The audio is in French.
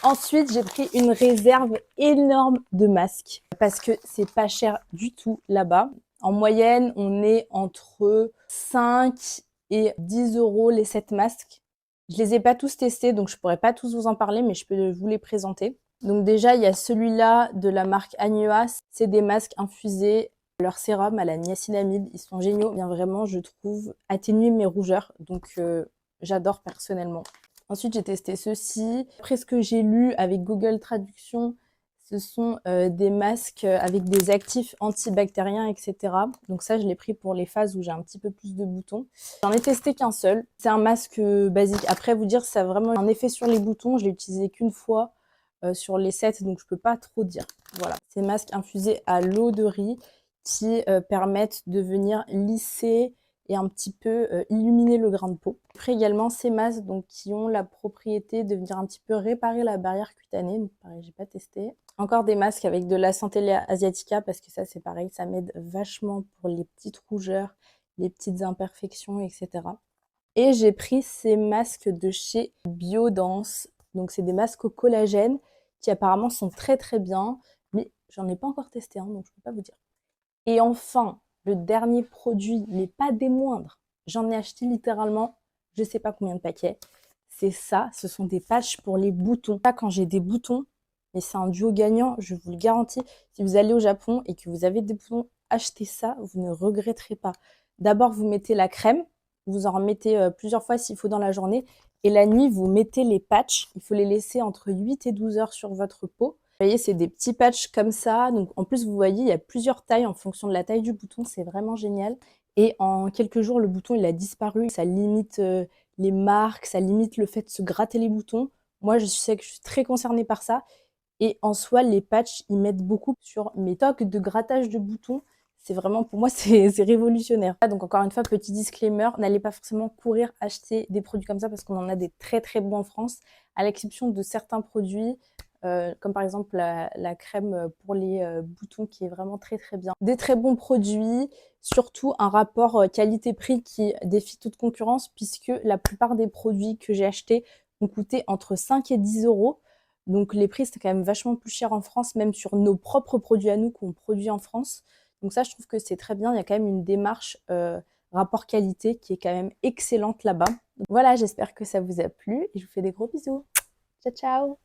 Ensuite, j'ai pris une réserve énorme de masques parce que c'est pas cher du tout là-bas. En moyenne, on est entre 5 et 10 € les 7 masques. Je les ai pas tous testés, donc je pourrais pas tous vous en parler, mais je peux vous les présenter. Donc déjà, il y a celui-là de la marque Anua. C'est des masques infusés. Leur sérum à la niacinamide, ils sont géniaux. Bien vraiment, je trouve, atténuer mes rougeurs. Donc j'adore personnellement. Ensuite, j'ai testé ceci. Après ce que j'ai lu avec Google Traduction, ce sont des masques avec des actifs antibactériens, etc. Donc ça, je l'ai pris pour les phases où j'ai un petit peu plus de boutons. J'en ai testé qu'un seul. C'est un masque basique. Après, vous dire, ça a vraiment un effet sur les boutons. Je l'ai utilisé qu'une fois sur les 7, donc je peux pas trop dire. Voilà, ces masques infusés à l'eau de riz qui permettent de venir lisser et un petit peu illuminer le grain de peau. Après également ces masques donc, qui ont la propriété de venir un petit peu réparer la barrière cutanée. Donc pareil, j'ai pas testé. Encore des masques avec de la Centella asiatica parce que ça c'est pareil, ça m'aide vachement pour les petites rougeurs, les petites imperfections, etc. Et j'ai pris ces masques de chez Biodance. Donc c'est des masques au collagène qui apparemment sont très très bien, mais j'en ai pas encore testé, hein, donc je peux pas vous dire. Et enfin, le dernier produit, mais pas des moindres, j'en ai acheté littéralement, je sais pas combien de paquets. C'est ça, ce sont des patchs pour les boutons. Là, quand j'ai des boutons, mais c'est un duo gagnant, je vous le garantis. Si vous allez au Japon et que vous avez des boutons, achetez ça, vous ne regretterez pas. D'abord, vous mettez la crème, vous en remettez plusieurs fois s'il faut dans la journée. Et la nuit, vous mettez les patchs. Il faut les laisser entre 8 et 12 heures sur votre peau. Vous voyez, c'est des petits patchs comme ça. Donc, en plus, vous voyez, il y a plusieurs tailles en fonction de la taille du bouton. C'est vraiment génial. Et en quelques jours, le bouton, il a disparu. Ça limite les marques, ça limite le fait de se gratter les boutons. Moi, je sais que je suis très concernée par ça. Et en soi, les patchs, ils m'aident beaucoup sur mes tocs de grattage de boutons. C'est vraiment, pour moi, c'est révolutionnaire. Donc encore une fois, petit disclaimer, n'allez pas forcément courir acheter des produits comme ça parce qu'on en a des très très bons en France, à l'exception de certains produits, comme par exemple la crème pour les boutons qui est vraiment très très bien. Des très bons produits, surtout un rapport qualité-prix qui défie toute concurrence puisque la plupart des produits que j'ai achetés ont coûté entre 5 et 10 €. Donc les prix, c'est quand même vachement plus cher en France, même sur nos propres produits à nous qu'on produit en France. Donc ça, je trouve que c'est très bien. Il y a quand même une démarche rapport qualité qui est quand même excellente là-bas. Donc voilà, j'espère que ça vous a plu et je vous fais des gros bisous. Ciao, ciao!